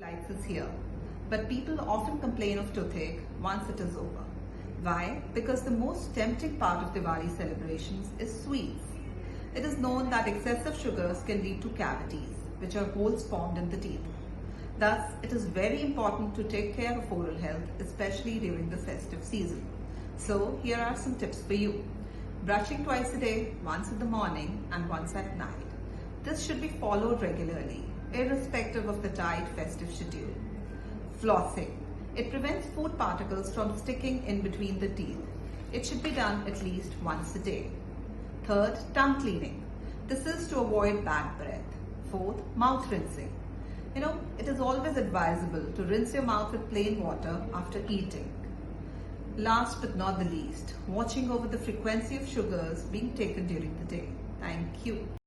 Lights is here, but people often complain of toothache once it is over. Why? Because the most tempting part of Diwali celebrations is sweets. It is known that excessive sugars can lead to cavities, which are holes formed in the teeth. Thus, it is very important to take care of oral health, especially during the festive season. So, here are some tips for you. Brushing twice a day, once in the morning and once at night. This should be followed regularly, irrespective of the tight festive schedule. Flossing. It prevents food particles from sticking in between the teeth. It should be done at least once a day. Third, tongue cleaning. This is to avoid bad breath. Fourth, mouth rinsing. It is always advisable to rinse your mouth with plain water after eating. Last but not the least, watching over the frequency of sugars being taken during the day. Thank you.